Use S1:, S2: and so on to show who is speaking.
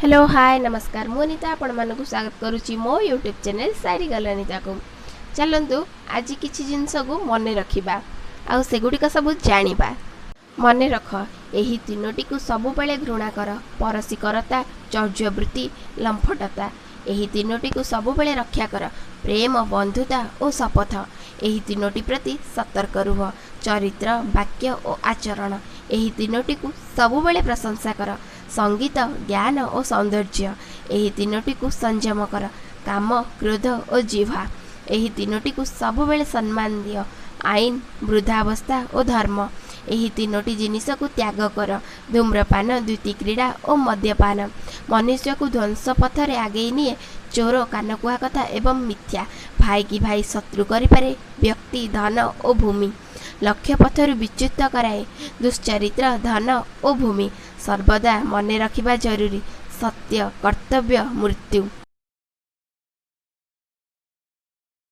S1: Hello hi नमस्कार मु अनिता आपण मानक स्वागत करुच्ची मो यूट्यूब चैनल सारी गल अनिता को। चलतु आज किसी जिनस को मन रखा आउ सेगुड़िक सब जानिबा। मन रख यही तीनोटी को सबुबले घृणा कर परसिकरता चौर्यवृत्ति लंफटता यही तीनोटी को सबुबले रक्षा कर प्रेम बंधुता और शपथ यही तीनोटी प्रति सतर्क रुह चरित्र वाक्य और आचरण यही तीनोटी को सबुबले प्रशंसा कर संगीत ज्ञान और सौंदर्य यही तीनोटी को संयम कर काम क्रोध और जिह्वा यही तीनोटी को सबुबले सम्मान दियो आईन वृद्धावस्था और धर्म यही तीनोटी जिनिस को त्याग कर धूम्रपान द्युति क्रीड़ा और मद्यपान मनुष्य को ध्वंस पथरे आगे निए चोर कानकुआ कथा एवं मिथ्या भाई की भाई शत्रु करिपारे व्यक्ति धन और भूमि लक्ष्य पथरु विच्युत कराए दुश्चरित्र धन और भूमि सर्वदा मन रखिबा जरूरी सत्य कर्तव्य मृत्यु।